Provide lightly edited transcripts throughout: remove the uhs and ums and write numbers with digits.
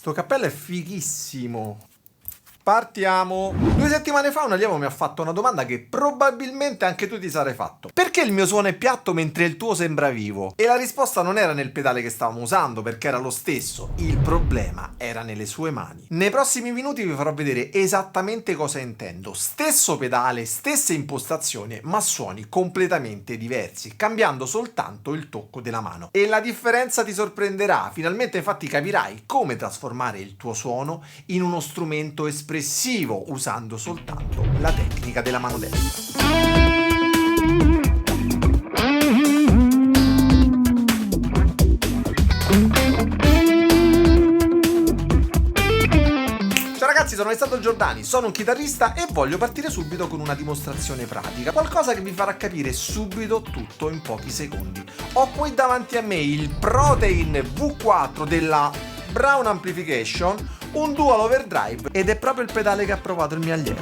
Sto cappello è fighissimo. Partiamo. 2 settimane fa un allievo mi ha fatto una domanda che probabilmente anche tu ti sarai fatto. Perché il mio suono è piatto mentre il tuo sembra vivo? E la risposta non era nel pedale che stavamo usando, perché era lo stesso. Il problema era nelle sue mani. Nei prossimi minuti vi farò vedere esattamente cosa intendo. Stesso pedale, stessa impostazione, ma suoni completamente diversi, cambiando soltanto il tocco della mano. E la differenza ti sorprenderà. Finalmente infatti capirai come trasformare il tuo suono in uno strumento espressivo usando soltanto la tecnica della mano destra. Ciao ragazzi, sono Alessandro Giordani, sono un chitarrista e voglio partire subito con una dimostrazione pratica, qualcosa che vi farà capire subito tutto in pochi secondi. Ho qui davanti a me il Protein V4 della Brown Amplification, un dual overdrive, ed è proprio il pedale che ha provato il mio allievo.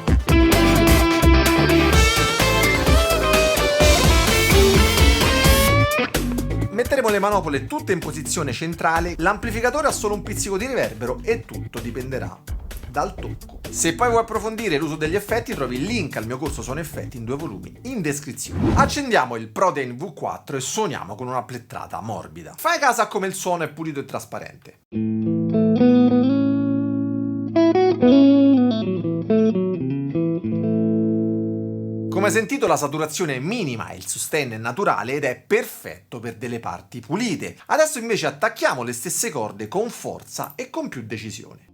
Metteremo le manopole tutte in posizione centrale, l'amplificatore ha solo un pizzico di riverbero e tutto dipenderà dal tocco. Se poi vuoi approfondire l'uso degli effetti, trovi il link al mio corso Suono Effetti in 2 volumi in descrizione. Accendiamo il Protein V4 e suoniamo con una plettrata morbida. Fai caso a come il suono è pulito e trasparente. Come hai sentito, la saturazione è minima e il sustain è naturale ed è perfetto per delle parti pulite. Adesso invece attacchiamo le stesse corde con forza e con più decisione.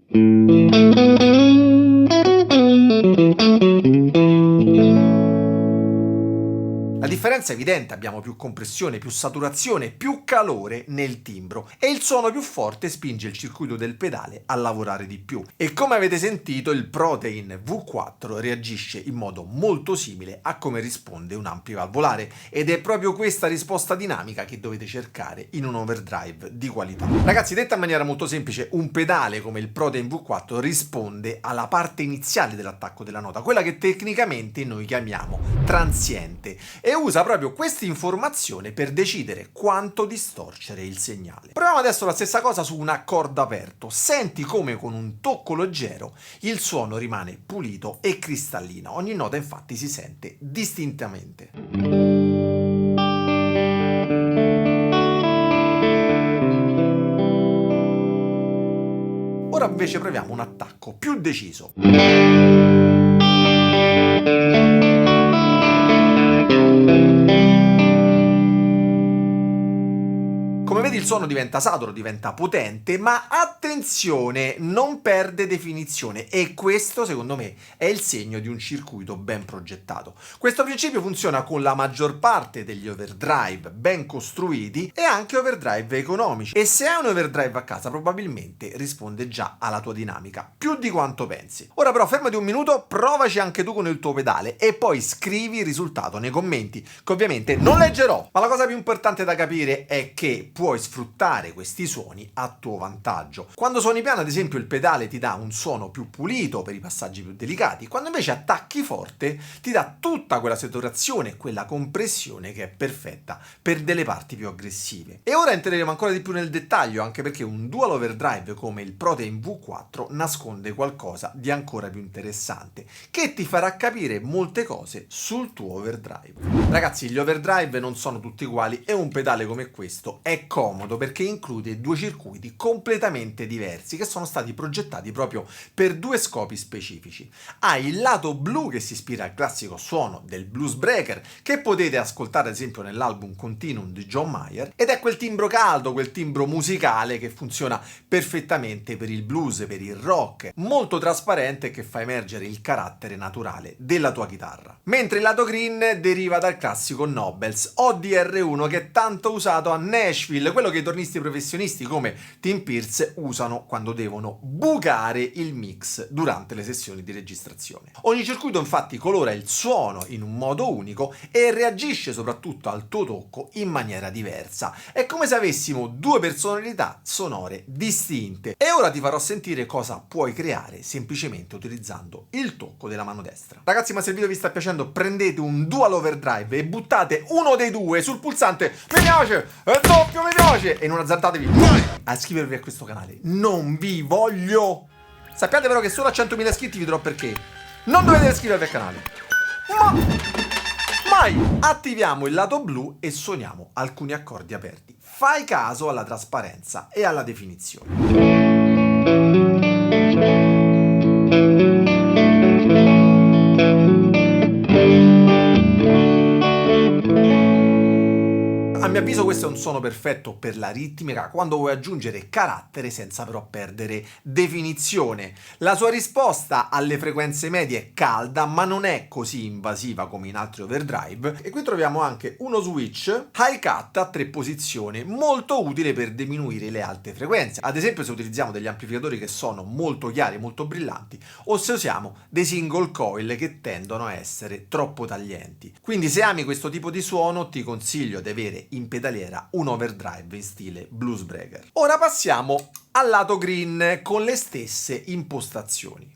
La differenza è evidente, abbiamo più compressione, più saturazione, più calore nel timbro e il suono più forte spinge il circuito del pedale a lavorare di più. E come avete sentito, il Protein V4 reagisce in modo molto simile a come risponde un amplivalvolare ed è proprio questa risposta dinamica che dovete cercare in un overdrive di qualità. Ragazzi, detta in maniera molto semplice, un pedale come il Protein V4 risponde alla parte iniziale dell'attacco della nota, quella che tecnicamente noi chiamiamo transiente, e usa proprio questa informazione per decidere quanto distorcere il segnale. Proviamo adesso la stessa cosa su un accordo aperto. Senti come con un tocco leggero il suono rimane pulito e cristallino. Ogni nota infatti si sente distintamente. Ora invece proviamo un attacco più deciso. Come vedi, il suono diventa saturo, diventa potente, ma attenzione, non perde definizione, e questo secondo me è il segno di un circuito ben progettato. Questo principio funziona con la maggior parte degli overdrive ben costruiti e anche overdrive economici, e se hai un overdrive a casa probabilmente risponde già alla tua dinamica, più di quanto pensi. Ora però fermati un minuto, provaci anche tu con il tuo pedale e poi scrivi il risultato nei commenti, che ovviamente non leggerò, ma la cosa più importante da capire è che puoi sfruttare questi suoni a tuo vantaggio. Quando suoni piano, ad esempio, il pedale ti dà un suono più pulito per i passaggi più delicati, quando invece attacchi forte ti dà tutta quella saturazione e quella compressione che è perfetta per delle parti più aggressive. E ora entreremo ancora di più nel dettaglio, anche perché un dual overdrive come il Protein V4 nasconde qualcosa di ancora più interessante, che ti farà capire molte cose sul tuo overdrive. Ragazzi, gli overdrive non sono tutti uguali e un pedale come questo è comodo perché include 2 circuiti completamente diversi che sono stati progettati proprio per 2 scopi specifici. Hai il lato blu che si ispira al classico suono del blues breaker, che potete ascoltare ad esempio nell'album Continuum di John Mayer, ed è quel timbro caldo, quel timbro musicale che funziona perfettamente per il blues, per il rock, molto trasparente e che fa emergere il carattere naturale della tua chitarra. Mentre il lato green deriva dal classico Nobels ODR1, che è tanto usato a Nashville, quello che i tornisti professionisti come Tim Pierce usano quando devono bucare il mix durante le sessioni di registrazione. Ogni circuito infatti colora il suono in un modo unico e reagisce soprattutto al tuo tocco in maniera diversa. È come se avessimo 2 personalità sonore distinte. E ora ti farò sentire cosa puoi creare semplicemente utilizzando il tocco della mano destra. Ragazzi, ma se il video vi sta piacendo, prendete un dual overdrive e buttate uno dei 2 sul pulsante mi piace e doppio mi piace, e non azzardatevi mai a iscrivervi a questo canale. canale. Non vi voglio! Sappiate però che solo a 100.000 iscritti vi dirò perché. Non dovete iscrivervi al canale. Ma mai! Attiviamo il lato blu e suoniamo alcuni accordi aperti. Fai caso alla trasparenza e alla definizione. A mio avviso questo è un suono perfetto per la ritmica quando vuoi aggiungere carattere senza però perdere definizione. La sua risposta alle frequenze medie è calda ma non è così invasiva come in altri overdrive, e qui troviamo anche uno switch high cut a 3 posizioni molto utile per diminuire le alte frequenze, ad esempio se utilizziamo degli amplificatori che sono molto chiari, molto brillanti, o se usiamo dei single coil che tendono a essere troppo taglienti. Quindi se ami questo tipo di suono ti consiglio di avere in pedaliera un overdrive in stile Bluesbreaker. Ora passiamo al lato green con le stesse impostazioni.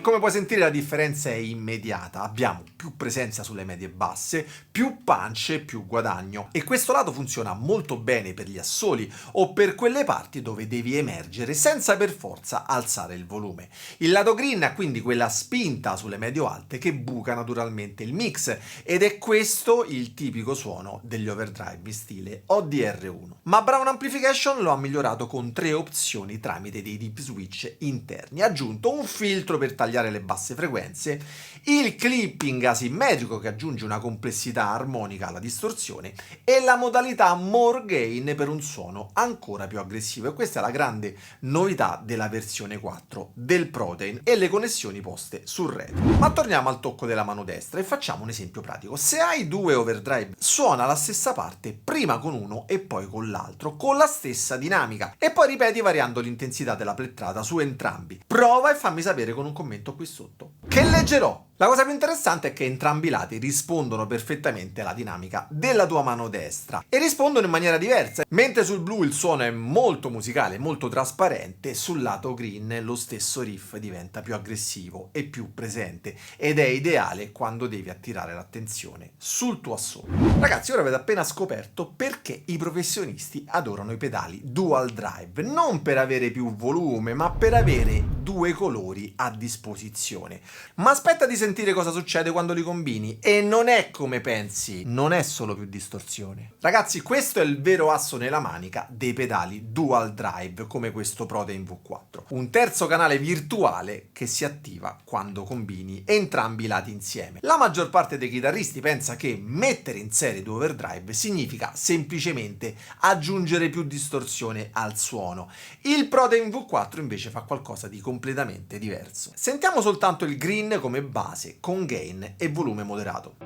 Come puoi sentire la differenza è immediata, abbiamo più presenza sulle medie basse, più punch e più guadagno, e questo lato funziona molto bene per gli assoli o per quelle parti dove devi emergere senza per forza alzare il volume. Il lato green ha quindi quella spinta sulle medio-alte che buca naturalmente il mix, ed è questo il tipico suono degli overdrive in stile ODR1. Ma Brown Amplification lo ha migliorato con 3 opzioni tramite dei deep switch interni, ha aggiunto un filtro per tagliare le basse frequenze, il clipping asimmetrico che aggiunge una complessità armonica alla distorsione e la modalità more gain per un suono ancora più aggressivo, e questa è la grande novità della versione 4 del Protein e le connessioni poste sul retro. Ma torniamo al tocco della mano destra e facciamo un esempio pratico. Se hai 2 overdrive, suona la stessa parte prima con uno e poi con l'altro con la stessa dinamica e poi ripeti variando l'intensità della plettrata su entrambi. Prova e fammi sapere con un commento qui sotto. Che leggerò! La cosa più interessante è che entrambi i lati rispondono perfettamente alla dinamica della tua mano destra e rispondono in maniera diversa. Mentre sul blu il suono è molto musicale, molto trasparente, sul lato green lo stesso riff diventa più aggressivo e più presente, ed è ideale quando devi attirare l'attenzione sul tuo assolo. Ragazzi, ora avete appena scoperto perché i professionisti adorano i pedali dual drive, non per avere più volume, ma per avere 2 colori a disposizione. Ma aspetta di sentire cosa succede quando li combini, e non è come pensi, non è solo più distorsione. Ragazzi, questo è il vero asso nella manica dei pedali dual drive come questo Protein V4, un terzo canale virtuale che si attiva quando combini entrambi i lati insieme. La maggior parte dei chitarristi pensa che mettere in serie 2 overdrive significa semplicemente aggiungere più distorsione al suono. Il Protein V4 invece fa qualcosa di completamente diverso. Sentiamo soltanto il green come base con gain e volume moderato.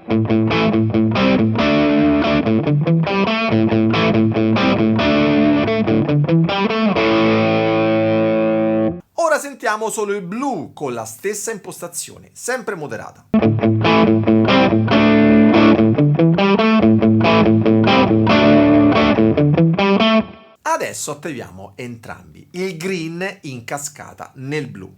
Ora sentiamo solo il blu con la stessa impostazione, sempre moderata. Adesso attiviamo entrambi, il green in cascata nel blu.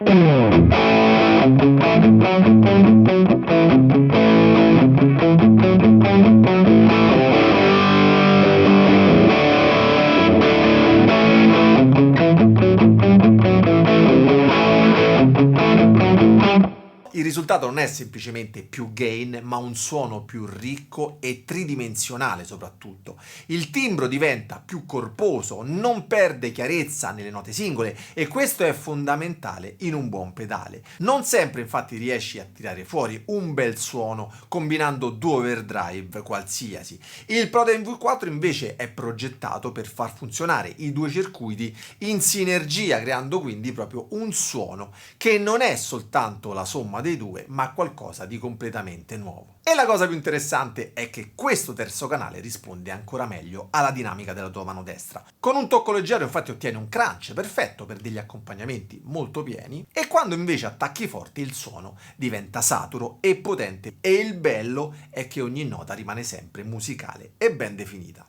Il risultato non è semplicemente più gain, ma un suono più ricco e tridimensionale soprattutto. Il timbro diventa più corposo, non perde chiarezza nelle note singole, e questo è fondamentale in un buon pedale. Non sempre infatti riesci a tirare fuori un bel suono combinando 2 overdrive qualsiasi. Il Protein V4 invece è progettato per far funzionare i 2 circuiti in sinergia, creando quindi proprio un suono che non è soltanto la somma dei 2, ma qualcosa di completamente nuovo. E la cosa più interessante è che questo terzo canale risponde ancora meglio alla dinamica della tua mano destra. Con un tocco leggero infatti ottieni un crunch perfetto per degli accompagnamenti molto pieni, e quando invece attacchi forte il suono diventa saturo e potente, e il bello è che ogni nota rimane sempre musicale e ben definita.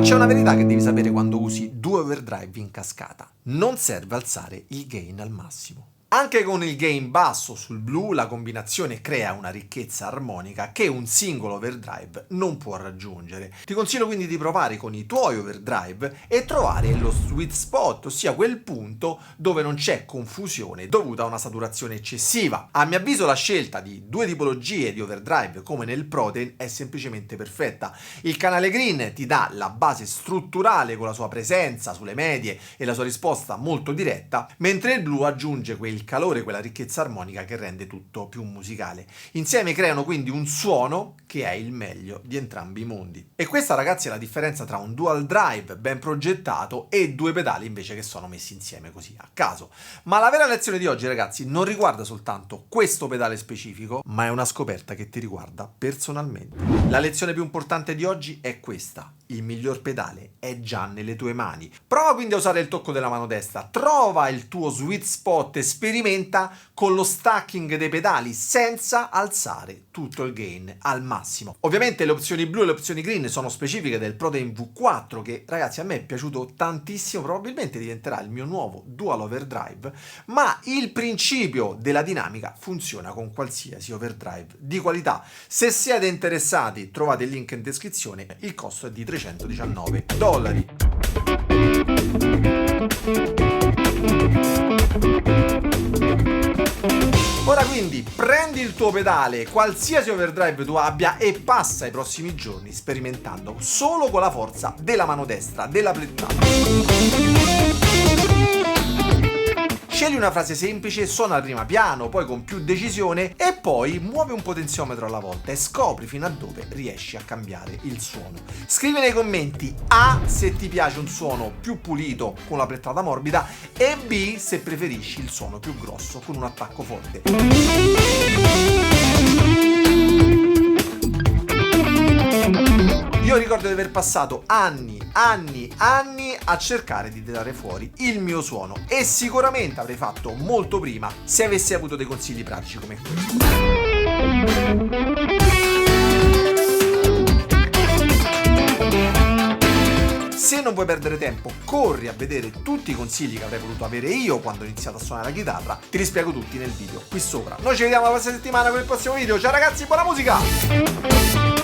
c'è una verità che devi sapere quando usi due overdrive in cascata: non serve alzare il gain al massimo. Anche con il gain basso sul blu la combinazione crea una ricchezza armonica che un singolo overdrive non può raggiungere. Ti consiglio quindi di provare con i tuoi overdrive e trovare lo sweet spot, ossia quel punto dove non c'è confusione dovuta a una saturazione eccessiva. A mio avviso la scelta di due tipologie di overdrive come nel Protein è semplicemente perfetta. Il canale green ti dà la base strutturale con la sua presenza sulle medie e la sua risposta molto diretta, mentre il blu aggiunge quel calore, quella ricchezza armonica che rende tutto più musicale. Insieme creano quindi un suono che è il meglio di entrambi i mondi. E questa, ragazzi, è la differenza tra un dual drive ben progettato e due pedali invece che sono messi insieme così a caso. Ma la vera lezione di oggi, ragazzi, non riguarda soltanto questo pedale specifico, ma è una scoperta che ti riguarda personalmente. La lezione più importante di oggi è questa: il miglior pedale è già nelle tue mani. Prova quindi a usare il tocco della mano destra, trova il tuo sweet spot e sperimenta con lo stacking dei pedali senza alzare tutto il gain al massimo. Ovviamente le opzioni blu e le opzioni green sono specifiche del Protein V4 che, ragazzi, a me è piaciuto tantissimo, probabilmente diventerà il mio nuovo dual overdrive, ma il principio della dinamica funziona con qualsiasi overdrive di qualità. Se siete interessati trovate il link in descrizione, il costo è di $319. Ora quindi prendi il tuo pedale, qualsiasi overdrive tu abbia, e passa i prossimi giorni sperimentando solo con la forza della mano destra, della plettata. Scegli una frase semplice, suona prima piano, poi con più decisione e poi muove un potenziometro alla volta e scopri fino a dove riesci a cambiare il suono. Scrivi nei commenti A se ti piace un suono più pulito con la plettata morbida e B se preferisci il suono più grosso con un attacco forte. Io ricordo di aver passato anni a cercare di tirare fuori il mio suono e sicuramente avrei fatto molto prima se avessi avuto dei consigli pratici come questo. Se non vuoi perdere tempo, corri a vedere tutti i consigli che avrei voluto avere io quando ho iniziato a suonare la chitarra, te li spiego tutti nel video qui sopra. Noi ci vediamo la prossima settimana con il prossimo video, ciao ragazzi, buona musica!